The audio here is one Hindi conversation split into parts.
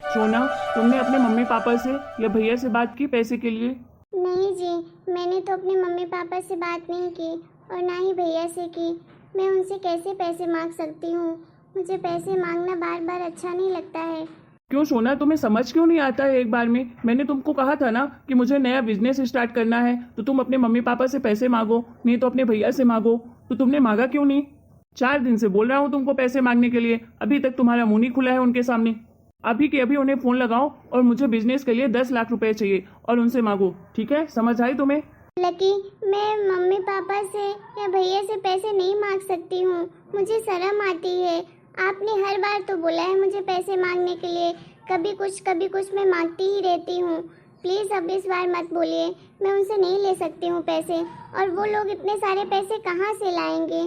सोना, तुमने अपने मम्मी पापा से या भैया से बात की पैसे के लिए? नहीं जी, मैंने तो अपने मम्मी पापा से बात नहीं की और ना ही भैया से की। मैं उनसे कैसे पैसे मांग सकती हूँ? मुझे पैसे मांगना बार बार अच्छा नहीं लगता है। क्यों सोना, तुम्हें समझ क्यों नहीं आता है? एक बार में मैंने तुमको कहा था ना कि मुझे नया बिजनेस स्टार्ट करना है, तो तुम अपने मम्मी पापा से पैसे मांगो, नहीं तो अपने भैया से मांगो। तो तुमने मांगा क्यों नहीं? 4 दिन से बोल रहा हूँ तुमको पैसे मांगने के लिए, अभी तक तुम्हारा मुंह नहीं खुला है उनके सामने। अभी के अभी उन्हें फोन लगाओ और मुझे बिजनेस के लिए 10 लाख रुपए चाहिए और उनसे मांगो, ठीक है? समझ आई तुम्हें? लकी, मैं मम्मी पापा से या भैया से पैसे नहीं मांग सकती हूँ। मुझे शर्म आती है। आपने हर बार तो बोला है मुझे पैसे मांगने के लिए, कभी कुछ मैं मांगती ही रहती हूँ। प्लीज़ अब इस बार मत बोलिए, मैं उनसे नहीं ले सकती हूँ पैसे। और वो लोग इतने सारे पैसे कहाँ से लाएंगे?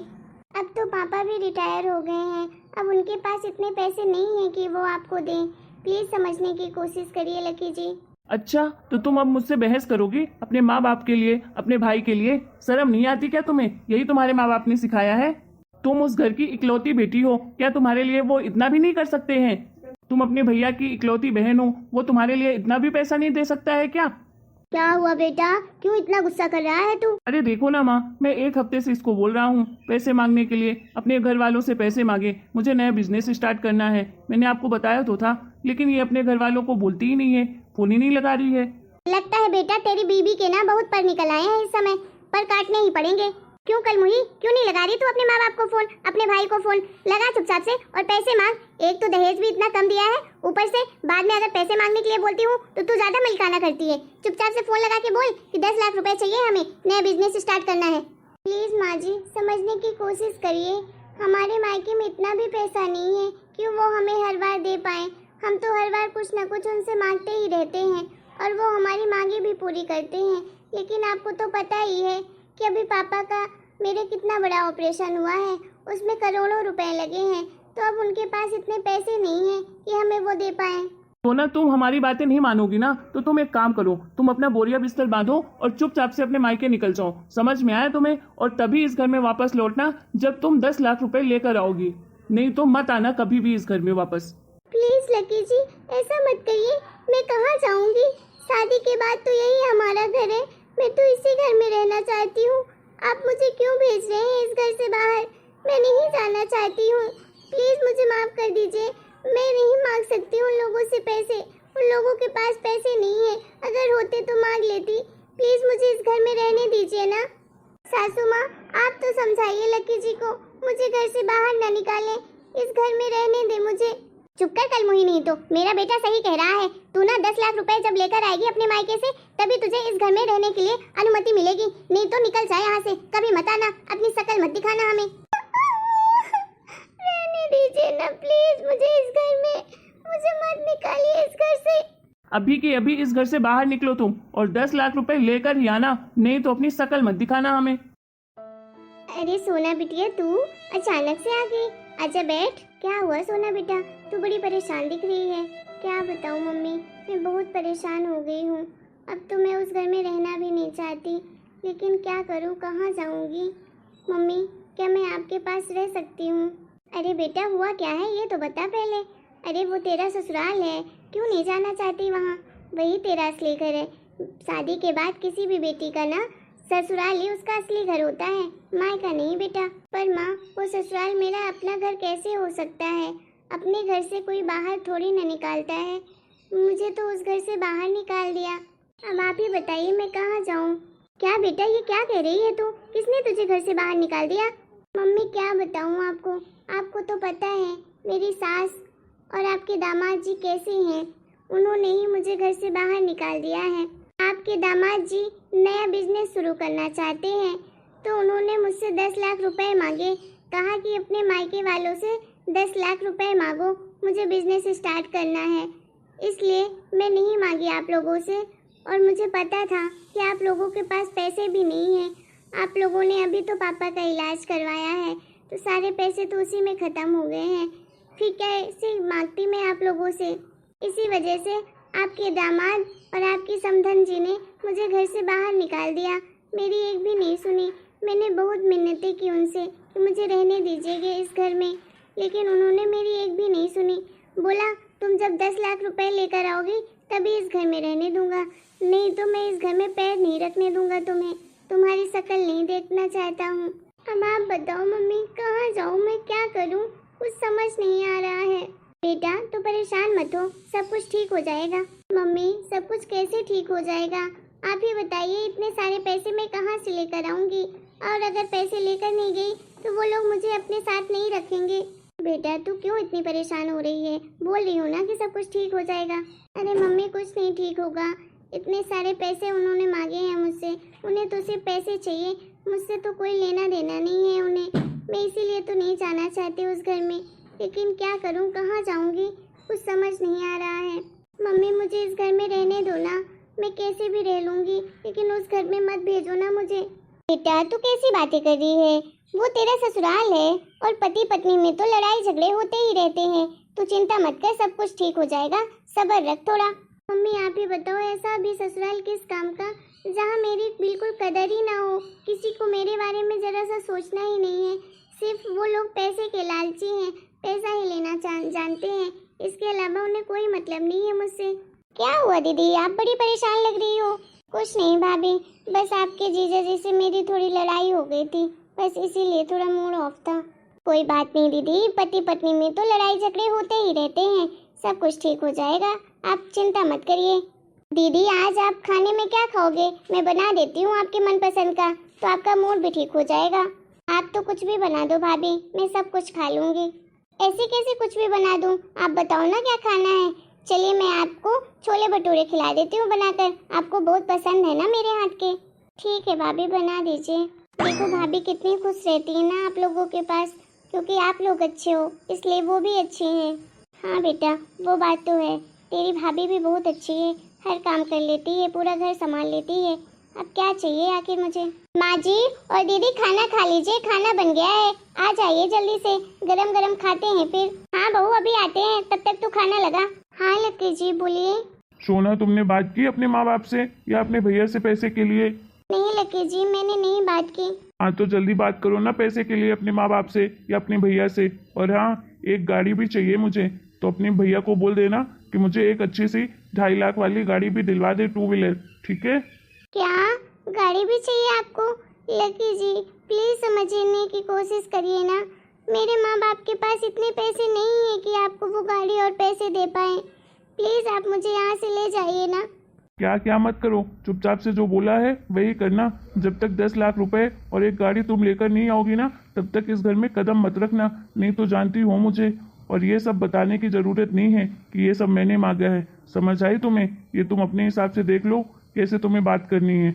अब तो पापा भी रिटायर हो गए हैं, अब उनके पास इतने पैसे नहीं हैं कि वो आपको दें। प्लीज़ समझने की कोशिश करिए लकी जी। अच्छा, तो तुम अब मुझसे बहस करोगी अपने माँ बाप के लिए, अपने भाई के लिए? शर्म नहीं आती क्या तुम्हें? यही तुम्हारे माँ बाप ने सिखाया है? तुम उस घर की इकलौती बेटी हो, क्या तुम्हारे लिए वो इतना भी नहीं कर सकते हैं? तुम अपने भैया की इकलौती बहन हो, वो तुम्हारे लिए इतना भी पैसा नहीं दे सकता है क्या? क्या हुआ बेटा, क्यों इतना गुस्सा कर रहा है तू? अरे देखो ना माँ, मैं 1 हफ्ते से इसको बोल रहा हूँ पैसे मांगने के लिए, अपने घर वालों से पैसे मांगे, मुझे नया बिजनेस स्टार्ट करना है। मैंने आपको बताया तो था, लेकिन ये अपने घर वालों को बोलती ही नहीं है, फोन ही नहीं लगा रही है। लगता है बेटा तेरी बीबी के ना बहुत पर निकल आए हैं इस समय, पर काटने ही पड़ेंगे। क्यों कल मुही, क्यों नहीं लगा रही तू अपने माँ बाप को फोन, अपने भाई को फोन? लगा चुपचाप से और पैसे मांग। एक तो दहेज भी इतना कम दिया है, ऊपर से बाद में अगर पैसे मांगने के लिए बोलती हूँ तो तू ज्यादा मलिकाना करती है। चुपचाप से फोन लगा के बोल कि 10 लाख रुपए चाहिए, हमें नया बिजनेस स्टार्ट करना है। प्लीज माँ जी, समझने की कोशिश करिए। हमारे मायके में इतना भी पैसा नहीं है कि वो हमें हर बार दे पाए। हम तो हर बार कुछ न कुछ उनसे मांगते ही रहते हैं और वो हमारी मांगे भी पूरी करते हैं। लेकिन आपको तो पता ही है कि अभी पापा का मेरे कितना बड़ा ऑपरेशन हुआ है, उसमें करोड़ों रुपए लगे हैं, तो अब उनके पास इतने पैसे नहीं हैं कि हमें वो दे पाए। तो ना तुम हमारी बातें नहीं मानोगी ना, तो तुम एक काम करो, तुम अपना बोरिया बिस्तर बांधो और चुपचाप से अपने मायके निकल जाओ। समझ में आया तुम्हें? और तभी इस घर में वापस लौटना जब तुम 10 लाख रुपए लेकर आओगी, नहीं तो मत आना कभी भी इस घर में वापस। प्लीज लकी जी, ऐसा मत करिए। मैं कहाँ जाऊंगी? शादी के बाद तो यही हमारा घर है, मैं तो इसी घर में रहना चाहती हूँ। आप मुझे क्यों भेज रहे हैं इस घर से बाहर? मैं नहीं जाना चाहती हूँ। प्लीज मुझे माफ कर दीजिए। मैं नहीं मांग सकती उन लोगों से पैसे, उन लोगों के पास पैसे नहीं है। अगर होते तो मांग लेती। प्लीज मुझे इस घर में रहने दीजिए ना। सासू माँ, आप तो समझाइए लकी जी को, मुझे घर से बाहर न निकालें, इस घर में रहने दे मुझे। चुप कर कल मुही, नहीं तो मेरा बेटा सही कह रहा है। तू ना 10 लाख रुपए जब लेकर आएगी अपने मायके से, तभी तुझे इस घर में रहने के लिए अनुमति मिलेगी, नहीं तो निकल जाए यहाँ से। कभी मत आना, अपनी शकल मत दिखाना हमें। रहने दीजिए ना प्लीज मुझे इस घर में, मुझे मत निकालिए इस घर से। अभी के अभी इस घर से बाहर निकलो तुम और 10 लाख रुपए लेकर ही आना, नहीं तो अपनी शकल मत दिखाना हमें। अरे सोना बिटिया, तू अचानक से आ गई। आजा बैठ। क्या हुआ सोना बेटा, तू बड़ी परेशान दिख रही है। क्या बताऊँ मम्मी, मैं बहुत परेशान हो गई हूँ। अब तो मैं उस घर में रहना भी नहीं चाहती, लेकिन क्या करूँ, कहाँ जाऊँगी? मम्मी, क्या मैं आपके पास रह सकती हूँ? अरे बेटा, हुआ क्या है ये तो बता पहले। अरे वो तेरा ससुराल है, क्यों नहीं जाना चाहती वहाँ? वही तेरा असली घर है। शादी के बाद किसी भी बेटी का ना ससुराल ही उसका असली घर होता है, मायका नहीं बेटा। पर माँ, वो ससुराल मेरा अपना घर कैसे हो सकता है? अपने घर से कोई बाहर थोड़ी न निकालता है। मुझे तो उस घर से बाहर निकाल दिया। अब आप ही बताइए मैं कहाँ जाऊँ? क्या बेटा, ये क्या कह रही है तू? किसने तुझे घर से बाहर निकाल दिया? मम्मी क्या बताऊँ आपको, आपको तो पता है मेरी सास और आपके दामाद जी कैसे हैं। उन्होंने ही मुझे घर से बाहर निकाल दिया है। आपके दामाद जी नया बिजनेस शुरू करना चाहते हैं, तो उन्होंने मुझसे 10 लाख रुपए मांगे। कहा कि अपने मायके वालों से 10 लाख रुपए मांगो, मुझे बिजनेस स्टार्ट करना है। इसलिए मैं नहीं मांगी आप लोगों से, और मुझे पता था कि आप लोगों के पास पैसे भी नहीं हैं। आप लोगों ने अभी तो पापा का इलाज करवाया है, तो सारे पैसे तो उसी में ख़त्म हो गए हैं। फिर कैसे मांगती मैं आप लोगों से? इसी वजह से आपके दामाद और आपकी समधन जी ने मुझे घर से बाहर निकाल दिया। मेरी एक भी नहीं सुनी। मैंने बहुत मिन्नतें की उनसे कि मुझे रहने दीजिएगा इस घर में, लेकिन उन्होंने मेरी एक भी नहीं सुनी। बोला तुम जब 10 लाख रुपए लेकर आओगी तभी इस घर में रहने दूंगा, नहीं तो मैं इस घर में पैर नहीं रखने दूंगा तुम्हें। तुम्हारी शक्ल नहीं देखना चाहता हूँ। अब आप बताओ मम्मी, कहाँ जाऊँ मैं, क्या करूँ, कुछ समझ नहीं आ रहा है। बेटा तो परेशान मत हो, सब कुछ ठीक हो जाएगा। मम्मी सब कुछ कैसे ठीक हो जाएगा, आप ही बताइए। इतने सारे पैसे मैं कहाँ से लेकर आऊंगी, और अगर पैसे लेकर नहीं गई तो वो लोग मुझे अपने साथ नहीं रखेंगे। बेटा तू क्यों इतनी परेशान हो रही है, बोल रही हूँ ना कि सब कुछ ठीक हो जाएगा। अरे मम्मी कुछ नहीं ठीक होगा, इतने सारे पैसे उन्होंने मांगे हैं मुझसे, उन्हें तो सिर्फ पैसे चाहिए, मुझसे तो कोई लेना देना नहीं है उन्हें। मैं इसीलिए तो नहीं जाना चाहती उस घर में, लेकिन क्या करूँ, कहाँ जाऊँगी, कुछ समझ नहीं आ रहा है। मम्मी मुझे इस घर में रहने दो ना, मैं कैसे भी रह लूँगी, लेकिन उस घर में मत भेजो ना मुझे। बेटा तू कैसी बातें कर रही है, वो तेरा ससुराल है और पति पत्नी में तो लड़ाई झगड़े होते ही रहते हैं। तू चिंता मत कर, सब कुछ ठीक हो जाएगा, सब्र रख थोड़ा। मम्मी आप ही बताओ, ऐसा अभी ससुराल किस काम का जहाँ मेरी बिल्कुल कदर ही ना हो, किसी को मेरे बारे में जरा सा सोचना ही नहीं है। सिर्फ वो लोग पैसे के लालची हैं, पैसा ही लेना जानते हैं, इसके अलावा उन्हें कोई मतलब नहीं है मुझसे। क्या हुआ दीदी, आप बड़ी परेशान लग रही हो। कुछ नहीं भाभी, बस आपके जीजा जी से मेरी थोड़ी लड़ाई हो गई थी, बस इसीलिए थोड़ा मूड ऑफ था। कोई बात नहीं दीदी, पति पत्नी में तो लड़ाई झगड़े होते ही रहते हैं, सब कुछ ठीक हो जाएगा, आप चिंता मत करिए। दीदी आज आप खाने में क्या खाओगे, मैं बना देती हूँ आपके मनपसंद का, तो आपका मूड भी ठीक हो जाएगा। आप तो कुछ भी बना दो भाभी, मैं सब कुछ खा लूँगी। ऐसे कैसे कुछ भी बना दूँ, आप बताओ ना क्या खाना है। चलिए मैं आपको छोले भटूरे खिला देती हूँ बनाकर, आपको बहुत पसंद है ना मेरे हाथ के। ठीक है भाभी बना दीजिए। देखो भाभी कितनी खुश रहती है ना आप लोगों के पास, क्योंकि आप लोग अच्छे हो इसलिए वो भी अच्छी हैं। हाँ बेटा वो बात तो है, तेरी भाभी भी बहुत अच्छी है, हर काम कर लेती है, पूरा घर संभाल लेती है। अब क्या चाहिए आखिर मुझे। माँ जी और दीदी खाना खा लीजिए, खाना बन गया है, आ जाइए जल्दी से, गरम गरम खाते हैं फिर। हाँ बहू अभी आते हैं, तब तक तू खाना लगा। हाँ लक्की जी बोलिए। सोना तुमने बात की अपने माँ बाप से या अपने भैया से पैसे के लिए? नहीं लक्की जी मैंने नहीं बात की। हाँ तो जल्दी बात करो ना पैसे के लिए अपने माँ बाप से या अपने भैया से। और हाँ एक गाड़ी भी चाहिए मुझे, तो अपने भैया को बोल देना कि मुझे एक अच्छी सी 2.5 लाख वाली गाड़ी भी दिलवा दे, 2 व्हीलर, ठीक है? क्या गाड़ी भी चाहिए आपको? लकी जी प्लीज समझने की कोशिश करिए ना, मेरे माँ बाप के पास इतने पैसे नहीं है कि आपको वो गाड़ी और पैसे दे पाए। प्लीज आप मुझे यहाँ से ले जाइए ना। क्या क्या मत करो, चुपचाप से जो बोला है वही करना। जब तक 10 लाख रुपए और एक गाड़ी तुम लेकर नहीं आओगी ना, तब तक इस घर में कदम मत रखना, नहीं तो जानती हो मुझे। और ये सब बताने की ज़रूरत नहीं है कि ये सब मैंने मांगा है, समझ आई तुम्हें? ये तुम अपने हिसाब से देख लो कैसे तुम्हें बात करनी है।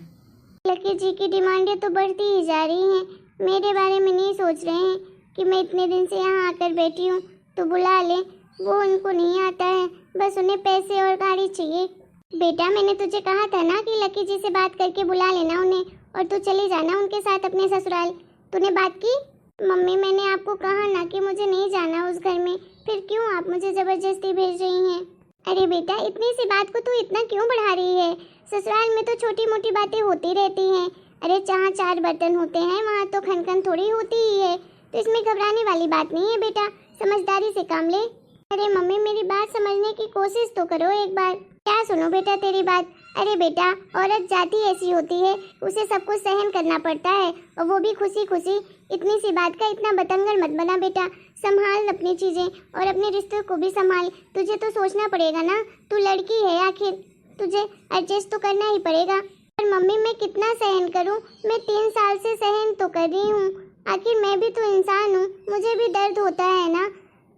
लकी जी की डिमांडें तो बढ़ती ही जा रही हैं, मेरे बारे में नहीं सोच रहे हैं कि मैं इतने दिन से यहाँ आकर बैठी हूँ तो बुला ले, वो उनको नहीं आता है, बस उन्हें पैसे और गाड़ी चाहिए। बेटा मैंने तुझे कहा था ना कि लकी जी से बात करके बुला लेना उन्हें, और तू चली जाना उनके साथ अपने ससुराल। तूने बात की? मम्मी मैंने आपको कहा ना कि मुझे नहीं जाना उस घर में, फिर क्यों आप मुझे जबरदस्ती भेज रही हैं? अरे बेटा इतनी सी बात को तू इतना क्यों बढ़ा रही है, ससुराल में तो छोटी मोटी बातें होती रहती हैं। अरे जहाँ 4 बर्तन होते हैं वहाँ तो खनखन थोड़ी होती ही है, तो इसमें घबराने वाली बात नहीं है बेटा, समझदारी से काम ले। अरे मम्मी मेरी बात समझने की कोशिश तो करो एक बार। क्या सुनो बेटा तेरी बात? अरे बेटा औरत जाति ऐसी होती है, उसे सब कुछ सहन करना पड़ता है, और वो भी खुशी खुशी। इतनी सी बात का इतना बतंगड़ मत बना बेटा, संभाल अपनी चीजें और अपने रिश्तों को भी संभाल। तुझे तो सोचना पड़ेगा ना, तू लड़की है आखिर, तुझे एडजस्ट तो करना ही पड़ेगा। पर मम्मी मैं कितना सहन करूं, मैं 3 साल से सहन तो कर रही हूँ, आखिर मैं भी तो इंसान हूँ, मुझे भी दर्द होता है ना।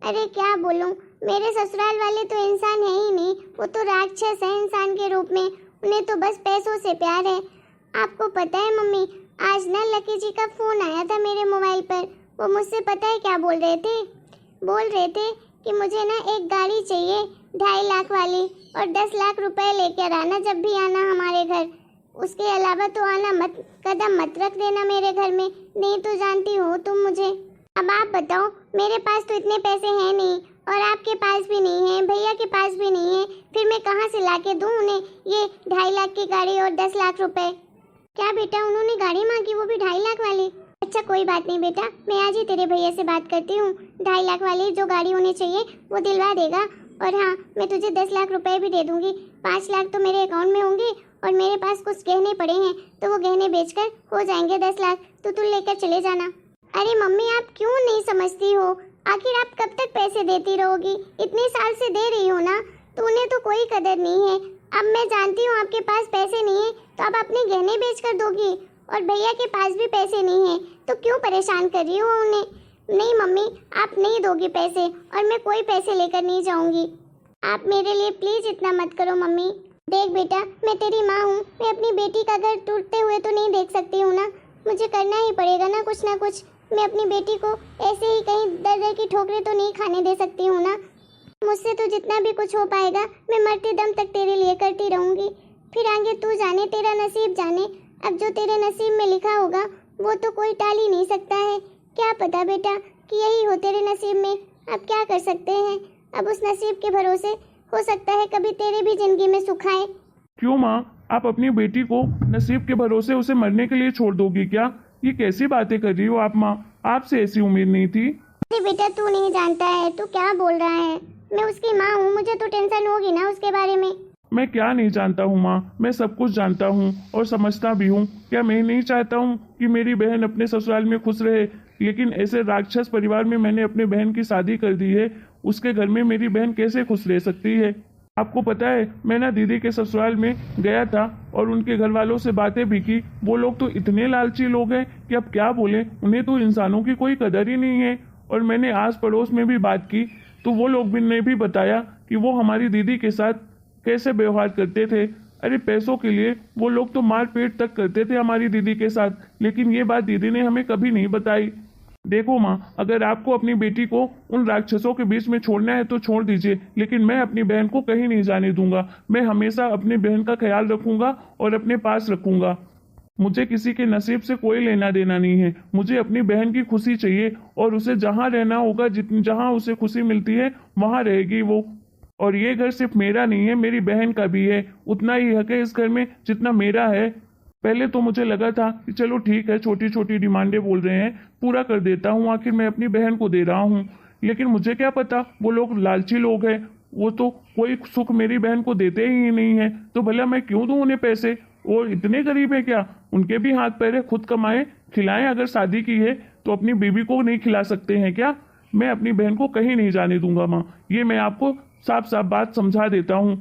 अरे क्या बोलूं, मेरे ससुराल वाले तो इंसान है ही नहीं, वो तो राक्षस है इंसान के रूप में, उन्हें तो बस पैसों से प्यार है। आपको पता है मम्मी, आज ना लकी जी का फोन आया था मेरे मोबाइल पर, वो मुझसे पता है क्या बोल रहे थे कि मुझे ना एक गाड़ी चाहिए 2.5 लाख वाली, और 10 लाख रुपए लेकर आना जब भी आना हमारे घर, उसके अलावा तो आना मत, कदम मत रख देना मेरे घर में, नहीं तो जानती हो तुम मुझे। अब आप बताओ, मेरे पास तो इतने पैसे हैं नहीं, और आपके पास भी नहीं है, भैया के पास भी नहीं है, फिर मैं कहाँ से लाके दूँ उन्हें ये 2.5 लाख की गाड़ी और 10 लाख रुपए? क्या बेटा उन्होंने गाड़ी मांगी, वो भी 2.5 लाख वाली? अच्छा कोई बात नहीं बेटा, मैं आज ही तेरे भैया से बात करती हूँ, 2.5 लाख वाली जो गाड़ी उन्हें चाहिए वो दिलवा देगा, और हाँ, मैं तुझे 10 लाख रुपए भी दे दूंगी। 5 लाख तो मेरे अकाउंट में होंगे और मेरे पास कुछ गहने पड़े हैं, तो वो गहने बेचकर हो जाएंगे 10 लाख। तो तू लेकर चले जाना। अरे मम्मी, आप क्यों नहीं समझती हो? आखिर आप कब तक पैसे देती रहोगी? इतने साल से दे रही हो ना, तो उन्हें तो कोई कदर नहीं है। अब मैं जानती हूँ आपके पास पैसे नहीं है, तो अब अपने गहने बेचकर दोगी। और भैया के पास भी पैसे नहीं है, तो क्यों परेशान कर रही हो उन्हें? नहीं मम्मी, आप नहीं दोगी पैसे, और मैं कोई पैसे लेकर नहीं जाऊंगी। आप मेरे लिए प्लीज इतना मत करो मम्मी। देख बेटा, मैं तेरी माँ हूँ, मैं अपनी बेटी का घर टूटते हुए तो नहीं देख सकती हूँ ना। मुझे करना ही पड़ेगा ना कुछ। मैं अपनी बेटी को ऐसे ही कहीं दर दर की ठोकरें तो नहीं खाने दे सकती हूँ ना। मुझसे तो जितना भी कुछ हो पाएगा मैं मरते दम तक तेरे लिए करती रहूँगी। फिर आगे तू जाने, तेरा नसीब जाने। अब जो तेरे नसीब में लिखा होगा वो तो कोई टाल ही नहीं सकता है। क्या पता बेटा कि यही हो तेरे नसीब में। अब क्या कर सकते हैं? अब उस नसीब के भरोसे हो सकता है कभी तेरे भी जिंदगी में सुख आए। क्यों माँ, आप अपनी बेटी को नसीब के भरोसे उसे मरने के लिए छोड़ दोगी क्या? ये कैसी बातें कर रही हो आप माँ? आपसे ऐसी उम्मीद नहीं थी। अरे बेटा, तू नहीं जानता है, तू क्या बोल रहा है? मैं उसकी माँ हूँ, मुझे तो टेंशन होगी ना उसके बारे में। मैं क्या नहीं जानता हूँ माँ, मैं सब कुछ जानता हूँ और समझता भी हूँ। क्या मैं नहीं चाहता हूँ कि मेरी बहन अपने ससुराल में खुश रहे? लेकिन ऐसे राक्षस परिवार में मैंने अपने बहन की शादी कर दी है, उसके घर में मेरी बहन कैसे खुश रह सकती है? आपको पता है, मैं ना दीदी के ससुराल में गया था और उनके घर वालों से बातें भी की। वो लोग तो इतने लालची लोग हैं कि अब क्या बोले, उन्हें तो इंसानों की कोई कदर ही नहीं है। और मैंने आस पड़ोस में भी बात की तो वो लोग भी ने भी बताया कि वो हमारी दीदी के साथ कैसे व्यवहार करते थे। अरे पैसों के लिए वो लोग तो मारपीट तक करते थे हमारी दीदी के साथ, लेकिन ये बात दीदी ने हमें कभी नहीं बताई। देखो माँ, अगर आपको अपनी बेटी को उन राक्षसों के बीच में छोड़ना है तो छोड़ दीजिए, लेकिन मैं अपनी बहन को कहीं नहीं जाने दूंगा। मैं हमेशा अपनी बहन का ख्याल रखूंगा और अपने पास रखूंगा। मुझे किसी के नसीब से कोई लेना देना नहीं है। मुझे अपनी बहन की खुशी चाहिए और उसे जहाँ रहना होगा, जहाँ उसे खुशी मिलती है वहाँ रहेगी वो। और ये घर सिर्फ मेरा नहीं है, मेरी बहन का भी है। उतना ही हक है इस घर में जितना मेरा है। पहले तो मुझे लगा था कि चलो ठीक है, छोटी छोटी डिमांडें बोल रहे हैं, पूरा कर देता हूँ, आखिर मैं अपनी बहन को दे रहा हूँ। लेकिन मुझे क्या पता वो लोग लालची लोग हैं, वो तो कोई सुख मेरी बहन को देते ही नहीं है। तो भला मैं क्यों दूं उन्हें पैसे? और इतने गरीब है क्या? उनके भी हाथ पैर है, खुद कमाए खिलाएं। अगर शादी की है तो अपनी बीवी को नहीं खिला सकते हैं क्या? मैं अपनी बहन को कहीं नहीं जाने दूंगा माँ, ये मैं आपको साफ साफ बात समझा देता हूँ।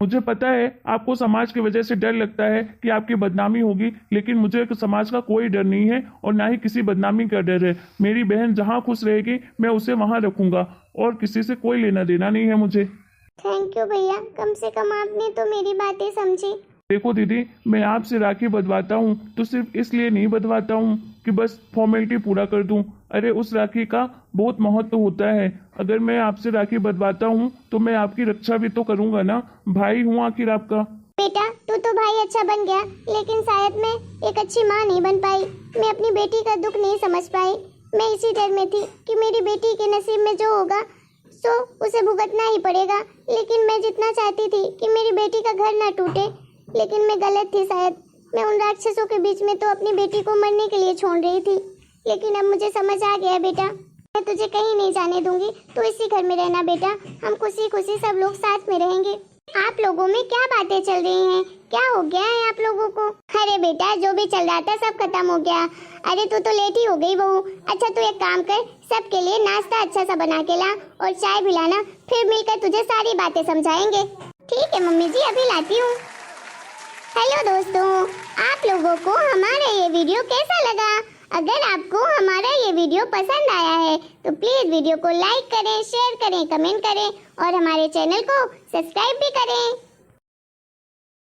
मुझे पता है आपको समाज की वजह से डर लगता है कि आपकी बदनामी होगी, लेकिन मुझे समाज का कोई डर नहीं है और ना ही किसी बदनामी का डर है। मेरी बहन जहाँ खुश रहेगी मैं उसे वहाँ रखूंगा और किसी से कोई लेना देना नहीं है मुझे। थैंक यू भैया, कम से कम आपने तो मेरी बातें समझी। देखो दीदी, मैं आपसे राखी बंधवाता हूँ तो सिर्फ इसलिए नहीं बंधवाता हूँ कि बस फॉर्मेलिटी पूरा कर दूँ। अरे उस राखी का बहुत महत्व होता है। अगर मैं आपसे राखी बंधवाता हूँ तो मैं आपकी रक्षा भी तो करूँगा ना, भाई हूँ आखिर आपका। बेटा, तू तो भाई अच्छा बन गया, लेकिन शायद मैं एक अच्छी माँ नहीं बन पाई। मैं अपनी बेटी का दुख नहीं समझ पाई। मैं इसी डर में थी कि मेरी बेटी के नसीब में जो होगा सो उसे भुगतना ही पड़ेगा। लेकिन मैं जितना चाहती थी कि मेरी बेटी का घर ना टूटे, लेकिन मैं गलत थी शायद। मैं उन राक्षसों के बीच में तो अपनी बेटी को मरने के लिए छोड़ रही थी। लेकिन अब मुझे समझ आ गया बेटा, मैं तुझे कहीं नहीं जाने दूंगी। तो इसी घर में रहना बेटा, हम खुशी खुशी सब लोग साथ में रहेंगे। आप लोगों में क्या बातें चल रही हैं? क्या हो गया है आप लोगों को? अरे बेटा, जो भी चल रहा था सब खत्म हो गया। अरे तू तो लेट ही हो गई बहू। अच्छा तू एक काम कर, सबके लिए नाश्ता अच्छा सा बना के ला और चाय भी लाना, फिर मिलकर तुझे सारी बातें समझाएंगे। ठीक है मम्मी जी, अभी लाती हूँ। हेलो दोस्तों, आप लोगों को हमारा ये वीडियो कैसा लगा? अगर आपको हमारा ये वीडियो पसंद आया है तो प्लीज वीडियो को लाइक करें, शेयर करें, कमेंट करें और हमारे चैनल को सब्सक्राइब भी करें।